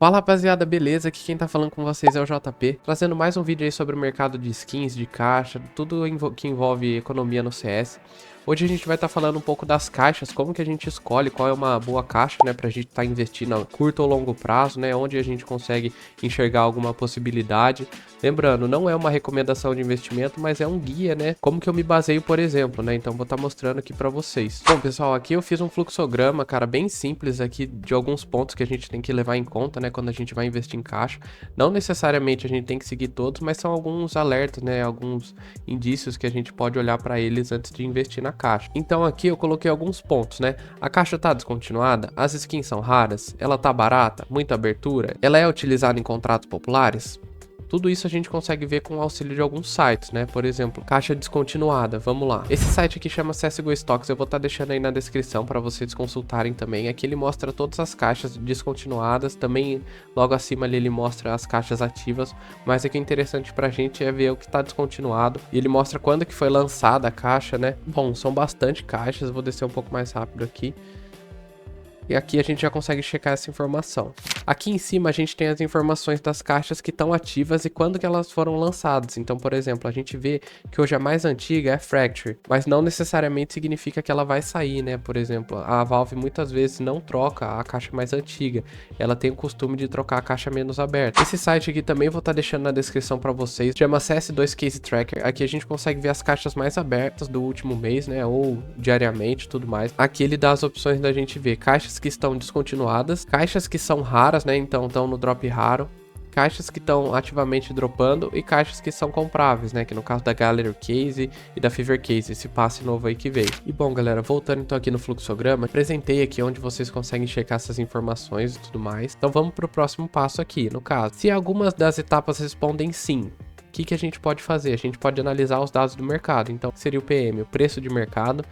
Fala rapaziada, beleza? Aqui quem tá falando com vocês é o JP, trazendo mais um vídeo aí sobre o mercado de skins, de caixa, tudo que envolve economia no CS. Hoje a gente vai estar falando um pouco das caixas, como que a gente escolhe qual é uma boa caixa, né, pra gente estar investindo a curto ou longo prazo, né, onde a gente consegue enxergar alguma possibilidade. Lembrando, não é uma recomendação de investimento, mas é um guia, né, como que eu me baseio, por exemplo, né, então vou estar mostrando aqui pra vocês. Bom, pessoal, aqui eu fiz um fluxograma, cara, bem simples aqui de alguns pontos que a gente tem que levar em conta, né, quando a gente vai investir em caixa. Não necessariamente a gente tem que seguir todos, mas são alguns alertas, né, alguns indícios que a gente pode olhar para eles antes de investir na caixa. Então aqui eu coloquei alguns pontos, né? A caixa tá descontinuada, as skins são raras, ela tá barata, muita abertura, ela é utilizada em contratos populares? Tudo isso a gente consegue ver com o auxílio de alguns sites, né? Por exemplo, caixa descontinuada, vamos lá. Esse site aqui chama CSGO Stocks, eu vou estar deixando aí na descrição para vocês consultarem também. Aqui ele mostra todas as caixas descontinuadas, também logo acima ali ele mostra as caixas ativas, mas aqui o interessante pra gente é ver o que está descontinuado. E ele mostra quando que foi lançada a caixa, né? Bom, são bastante caixas, vou descer um pouco mais rápido aqui. E aqui a gente já consegue checar essa informação. Aqui em cima a gente tem as informações das caixas que estão ativas e quando que elas foram lançadas. Então, por exemplo, a gente vê que hoje a mais antiga é a Fracture, mas não necessariamente significa que ela vai sair, né? Por exemplo, a Valve muitas vezes não troca a caixa mais antiga. Ela tem o costume de trocar a caixa menos aberta. Esse site aqui também vou estar deixando na descrição para vocês. Chama CS2 Case Tracker. Aqui a gente consegue ver as caixas mais abertas do último mês, né? Ou diariamente, tudo mais. Aqui ele dá as opções da gente ver caixas que estão descontinuadas, caixas que são raras, né, então estão no drop raro, caixas que estão ativamente dropando e caixas que são compráveis, né, que no caso da Gallery Case e da Fever Case, esse passe novo aí que veio. E bom, galera, voltando então aqui no fluxograma, apresentei aqui onde vocês conseguem checar essas informações e tudo mais. Então vamos para o próximo passo aqui, no caso, se algumas das etapas respondem sim, o que a gente pode fazer? A gente pode analisar os dados do mercado, então seria o PM, o preço de mercado,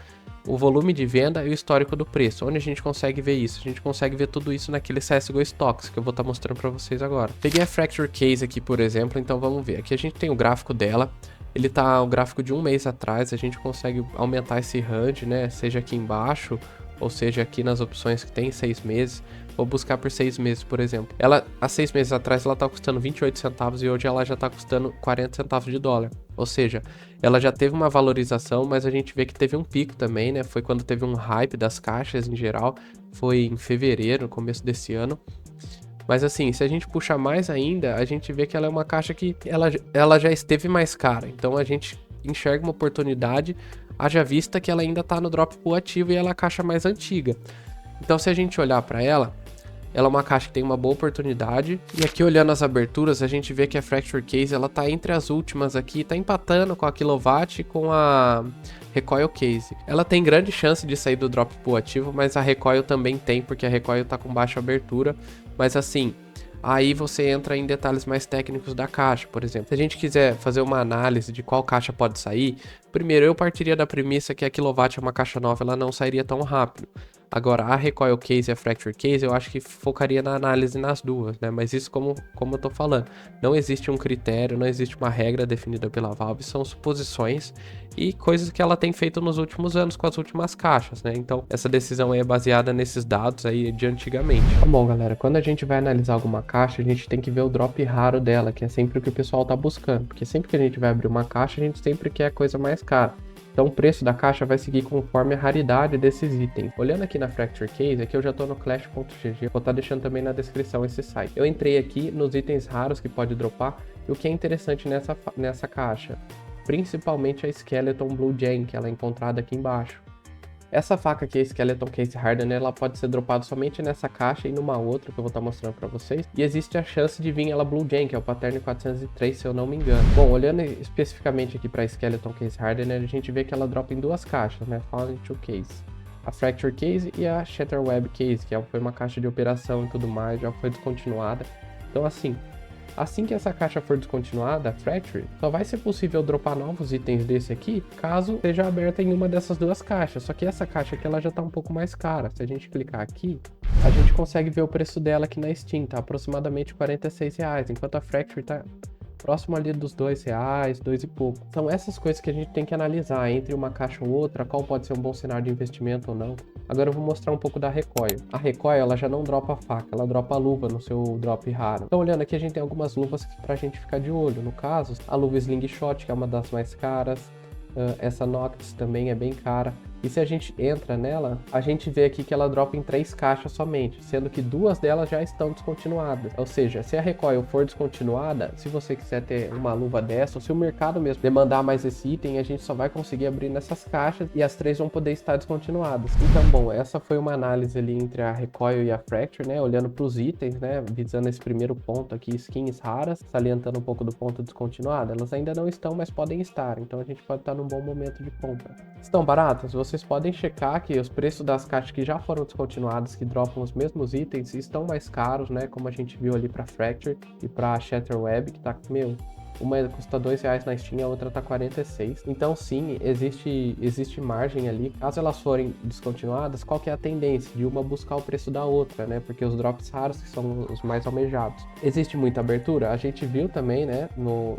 o volume de venda e o histórico do preço. Onde a gente consegue ver isso? A gente consegue ver tudo isso naquele CSGO Stocks, que eu vou estar mostrando para vocês agora. Peguei a Fracture Case aqui, por exemplo, então vamos ver. Aqui a gente tem o gráfico dela. Ele tá o gráfico de um mês atrás, a gente consegue aumentar esse HUD, né? Seja aqui embaixo, ou seja aqui nas opções que tem 6 meses. Vou buscar por 6 meses, por exemplo. Ela, há 6 meses atrás, ela tá custando 28 centavos e hoje ela já tá custando 40 centavos de dólar. Ou seja, ela já teve uma valorização, mas a gente vê que teve um pico também, né? Foi quando teve um hype das caixas em geral. Foi em fevereiro, no começo desse ano. Mas assim, se a gente puxar mais ainda, a gente vê que ela é uma caixa que ela já esteve mais cara. Então a gente enxerga uma oportunidade, haja vista que ela ainda tá no drop pool ativo e ela é a caixa mais antiga. Então se a gente olhar para ela é uma caixa que tem uma boa oportunidade. E aqui olhando as aberturas, a gente vê que a Fracture Case, ela tá entre as últimas aqui, tá empatando com a Kilowatt e com a Recoil Case. Ela tem grande chance de sair do drop pool ativo, mas a Recoil também tem, porque a Recoil tá com baixa abertura. Mas assim, aí você entra em detalhes mais técnicos da caixa, por exemplo. Se a gente quiser fazer uma análise de qual caixa pode sair, primeiro eu partiria da premissa que a Kilowatt é uma caixa nova, ela não sairia tão rápido. Agora, a Recoil Case e a Fracture Case, eu acho que focaria na análise nas duas, né? Mas isso como eu tô falando, não existe um critério, não existe uma regra definida pela Valve, são suposições e coisas que ela tem feito nos últimos anos com as últimas caixas, né? Então, essa decisão aí é baseada nesses dados aí de antigamente. Tá bom, galera, quando a gente vai analisar alguma caixa, a gente tem que ver o drop raro dela, que é sempre o que o pessoal tá buscando, porque sempre que a gente vai abrir uma caixa, a gente sempre quer a coisa mais cara. Então o preço da caixa vai seguir conforme a raridade desses itens. Olhando aqui na Fracture Case, aqui eu já estou no clash.gg, vou estar deixando também na descrição esse site. Eu entrei aqui nos itens raros que pode dropar, e o que é interessante nessa caixa, principalmente a Skeleton Blue Jay, que ela é encontrada aqui embaixo. Essa faca aqui, a Skeleton Case Hardener, ela pode ser dropada somente nessa caixa e numa outra que eu vou estar mostrando para vocês. E existe a chance de vir ela Blue Jay, que é o pattern 403, se eu não me engano. Bom, olhando especificamente aqui para a Skeleton Case Hardener, a gente vê que ela dropa em duas caixas, né? Fallen 2 Case. A Fracture Case e a Shatter Web Case, que foi uma caixa de operação e tudo mais, já foi descontinuada. Então assim que essa caixa for descontinuada, a Fracture, só vai ser possível dropar novos itens desse aqui, caso seja aberta em uma dessas duas caixas. Só que essa caixa aqui, ela já tá um pouco mais cara. Se a gente clicar aqui, a gente consegue ver o preço dela aqui na Steam, tá aproximadamente R$46, enquanto a Fracture tá próximo ali dos R$ 2, 2 e pouco. São essas coisas que a gente tem que analisar entre uma caixa ou outra, qual pode ser um bom cenário de investimento ou não. Agora eu vou mostrar um pouco da Recoil. A Recoil, ela já não dropa a faca, ela dropa a luva no seu drop raro. Então olhando aqui, a gente tem algumas luvas pra gente ficar de olho. No caso, a luva Slingshot, que é uma das mais caras. Essa Noctis também é bem cara. E se a gente entra nela, a gente vê aqui que ela dropa em 3 caixas somente, sendo que 2 delas já estão descontinuadas. Ou seja, se a Recoil for descontinuada, se você quiser ter uma luva dessa, ou se o mercado mesmo demandar mais esse item, a gente só vai conseguir abrir nessas caixas e as 3 vão poder estar descontinuadas. Então, bom, essa foi uma análise ali entre a Recoil e a Fracture, né? Olhando para os itens, né? Visando esse primeiro ponto aqui, skins raras, salientando um pouco do ponto descontinuado. Elas ainda não estão, mas podem estar. Então a gente pode estar num bom momento de compra. Estão baratas? Vocês podem checar que os preços das caixas que já foram descontinuadas, que dropam os mesmos itens, estão mais caros, né? Como a gente viu ali para Fracture e para Shatterweb, que tá, meu, uma custa R$2 na Steam, a outra tá 46. Então sim, existe margem ali. Caso elas forem descontinuadas, qual que é a tendência? De uma buscar o preço da outra, né? Porque os drops raros que são os mais almejados. Existe muita abertura? A gente viu também, né? No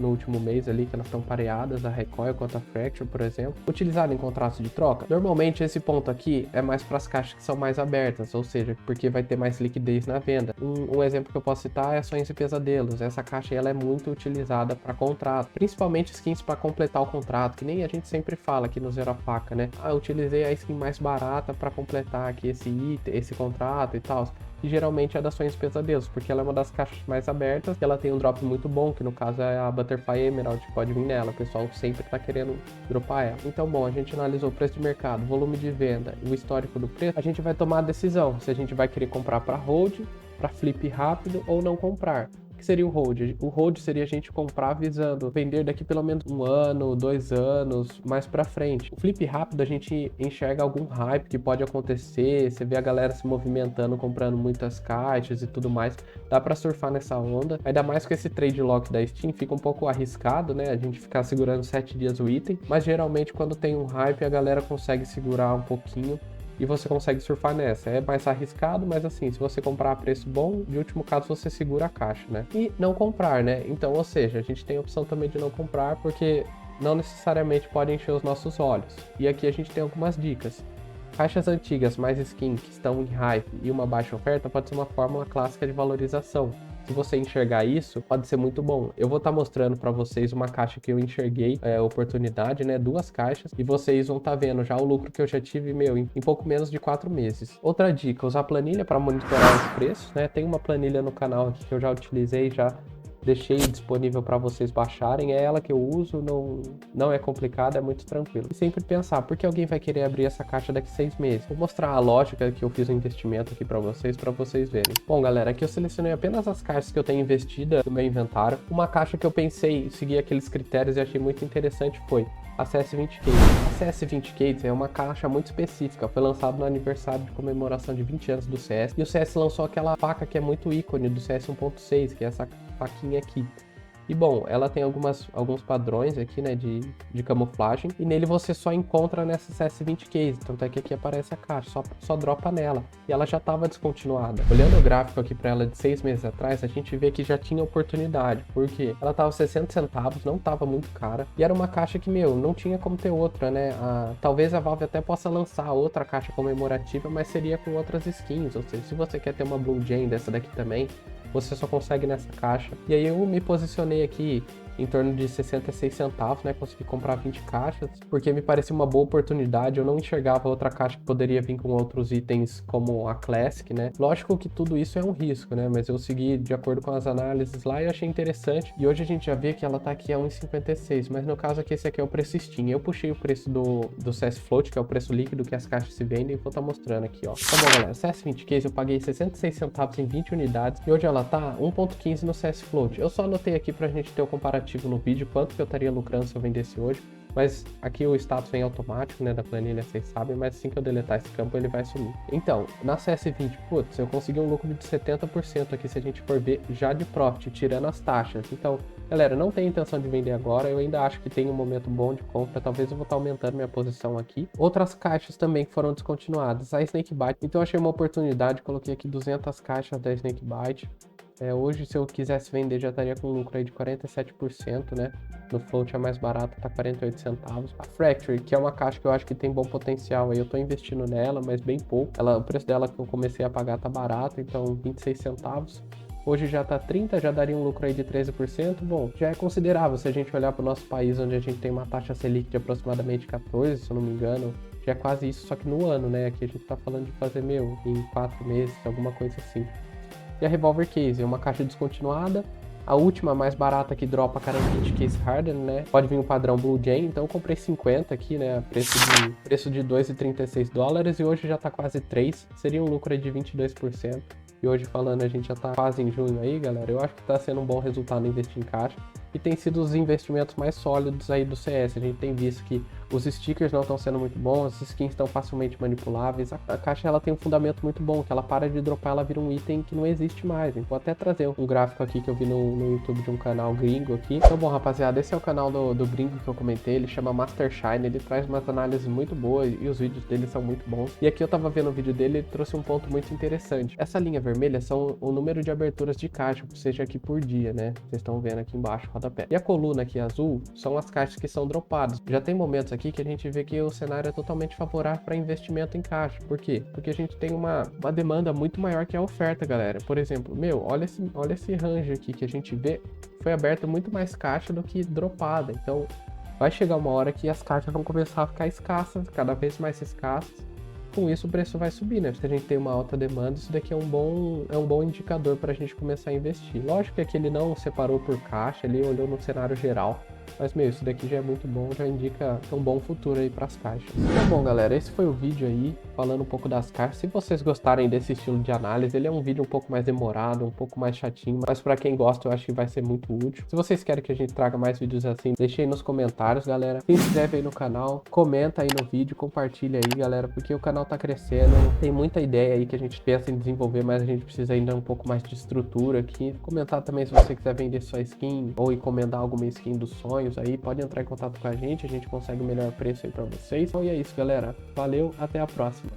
último mês ali, que elas estão pareadas, a Recoil contra a Fracture, por exemplo. Utilizado em contratos de troca? Normalmente esse ponto aqui é mais para as caixas que são mais abertas, ou seja, porque vai ter mais liquidez na venda. Um exemplo que eu posso citar é Sonhos e Pesadelos. Essa caixa ela é muito utilizada para contrato, principalmente skins para completar o contrato, que nem a gente sempre fala aqui no Zero a Faca, né? Eu utilizei a skin mais barata para completar aqui esse item, esse contrato e tal. E geralmente é das Sonhos e Pesadelos, porque ela é uma das caixas mais abertas, e ela tem um drop muito bom, que no caso é a Butterfly Emerald, que pode vir nela, o pessoal sempre tá querendo dropar ela. Então, bom, a gente analisou o preço de mercado, volume de venda e o histórico do preço, a gente vai tomar a decisão se a gente vai querer comprar para hold, para flip rápido ou não comprar. Que seria o hold? O hold seria a gente comprar visando vender daqui pelo menos 1 ano, 2 anos, mais pra frente. O flip rápido a gente enxerga algum hype que pode acontecer, você vê a galera se movimentando, comprando muitas caixas e tudo mais, dá pra surfar nessa onda, ainda mais com esse trade lock da Steam, fica um pouco arriscado, né, a gente ficar segurando 7 dias o item, mas geralmente quando tem um hype a galera consegue segurar um pouquinho e você consegue surfar nessa. É mais arriscado, mas assim, se você comprar a preço bom, de último caso você segura a caixa, né? E não comprar, né? Então, ou seja, a gente tem a opção também de não comprar, porque não necessariamente pode encher os nossos olhos. E aqui a gente tem algumas dicas. Caixas antigas mais skin que estão em hype e uma baixa oferta pode ser uma fórmula clássica de valorização. Se você enxergar isso, pode ser muito bom. Eu vou estar mostrando para vocês uma caixa que eu enxerguei, oportunidade, né? 2 caixas, e vocês vão estar vendo já o lucro que eu já tive, meu, em pouco menos de 4 meses. Outra dica, usar planilha para monitorar os preços, né? Tem uma planilha no canal aqui que eu já utilizei, já deixei disponível para vocês baixarem, é ela que eu uso, não é complicado, é muito tranquilo. E sempre pensar, por que alguém vai querer abrir essa caixa daqui 6 meses? Vou mostrar a lógica que eu fiz o investimento aqui para vocês verem. Bom, galera, aqui eu selecionei apenas as caixas que eu tenho investida no meu inventário. Uma caixa que eu pensei, seguir aqueles critérios e achei muito interessante foi a CS20 Case. A CS20 Case é uma caixa muito específica, foi lançado no aniversário de comemoração de 20 anos do CS, e o CS lançou aquela faca que é muito ícone do CS 1.6, que é essa faquinha aqui. E bom, ela tem alguns padrões aqui, né, de camuflagem, e nele você só encontra nessa CS20 Case, tanto é que aqui aparece a caixa, só dropa nela, e ela já estava descontinuada. Olhando o gráfico aqui para ela de 6 meses atrás, a gente vê que já tinha oportunidade, porque ela tava 60 centavos, não tava muito cara, e era uma caixa que, meu, não tinha como ter outra, né, talvez a Valve até possa lançar outra caixa comemorativa, mas seria com outras skins, ou seja, se você quer ter uma Blue Jane dessa daqui também, você só consegue nessa caixa. E aí eu me posicionei aqui em torno de 66 centavos, né? Consegui comprar 20 caixas, porque me parecia uma boa oportunidade. Eu não enxergava outra caixa que poderia vir com outros itens como a Classic, né? Lógico que tudo isso é um risco, né? Mas eu segui de acordo com as análises lá e achei interessante. E hoje a gente já vê que ela tá aqui a 1,56, mas no caso aqui esse aqui é o preço Steam. Eu puxei o preço do CS Float, que é o preço líquido que as caixas se vendem, e vou estar mostrando aqui, ó. Tá bom, galera, CS20 Case eu paguei 66 centavos em 20 unidades e hoje ela tá 1,15 no CS Float. Eu só anotei aqui pra gente ter o comparativo no vídeo, quanto que eu estaria lucrando se eu vendesse hoje, mas aqui o status vem automático, né, da planilha, vocês sabem, mas assim que eu deletar esse campo ele vai sumir. Então, na CS20, putz, eu consegui um lucro de 70% aqui, se a gente for ver, já de profit, tirando as taxas. Então, galera, não tenho intenção de vender agora, eu ainda acho que tem um momento bom de compra, talvez eu vou estar aumentando minha posição aqui. Outras caixas também foram descontinuadas, a Snakebite, então eu achei uma oportunidade, coloquei aqui 200 caixas da Snakebite. Hoje, se eu quisesse vender, já estaria com um lucro aí de 47%, né? No float a mais barata tá 48 centavos. A Fracture, que é uma caixa que eu acho que tem bom potencial aí, eu tô investindo nela, mas bem pouco. O preço dela que eu comecei a pagar tá barato, então 26 centavos. Hoje já tá 30, já daria um lucro aí de 13%. Bom, já é considerável se a gente olhar para o nosso país, onde a gente tem uma taxa Selic de aproximadamente 14, se eu não me engano. Já é quase isso, só que no ano, né? Aqui a gente tá falando de fazer, em 4 meses, alguma coisa assim. E a Revolver Case é uma caixa descontinuada. A última, mais barata, que dropa cada 20 Case Harden, né? Pode vir o padrão Blue Jay, então eu comprei 50 aqui, né? Preço de 2,36 dólares e hoje já tá quase 3. Seria um lucro de 22%. E hoje falando, a gente já tá quase em junho aí, galera. Eu acho que tá sendo um bom resultado investir em caixa. E tem sido os investimentos mais sólidos aí do CS. A gente tem visto que os stickers não estão sendo muito bons, as skins estão facilmente manipuláveis. A caixa ela tem um fundamento muito bom, que ela para de dropar, ela vira um item que não existe mais. Vou até trazer um gráfico aqui que eu vi no YouTube de um canal gringo aqui. Então, bom, rapaziada, esse é o canal do gringo que eu comentei, ele chama Master Shine, ele traz umas análises muito boas e os vídeos dele são muito bons. E aqui eu tava vendo o vídeo dele, ele trouxe um ponto muito interessante. Essa linha vermelha são o número de aberturas de caixa, ou seja, aqui por dia, né? Vocês estão vendo aqui embaixo, rodapé. E a coluna aqui azul são as caixas que são dropadas. Já tem momentos aqui que a gente vê que o cenário é totalmente favorável para investimento em caixa. Por quê? Porque a gente tem uma demanda muito maior que a oferta, galera. Por exemplo, olha esse range aqui que a gente vê, foi aberta muito mais caixa do que dropada. Então, vai chegar uma hora que as caixas vão começar a ficar escassas, cada vez mais escassas. Com isso o preço vai subir, né? Se a gente tem uma alta demanda, isso daqui é um bom indicador para a gente começar a investir. Lógico que aqui ele não separou por caixa, ele olhou no cenário geral. Mas, isso daqui já é muito bom, já indica um bom futuro aí para as caixas. Então, bom, galera, esse foi o vídeo aí, falando um pouco das caixas. Se vocês gostarem desse estilo de análise, ele é um vídeo um pouco mais demorado, um pouco mais chatinho, mas para quem gosta, eu acho que vai ser muito útil. Se vocês querem que a gente traga mais vídeos assim, deixe aí nos comentários, galera. Se inscreve aí no canal, comenta aí no vídeo, compartilha aí, galera, porque o canal tá crescendo, tem muita ideia aí que a gente pensa em desenvolver, mas a gente precisa ainda um pouco mais de estrutura aqui. Comentar também se você quiser vender sua skin ou encomendar alguma skin dos sonhos aí, pode entrar em contato com a gente consegue o melhor preço aí pra vocês. Então, e é isso, galera. Valeu, até a próxima.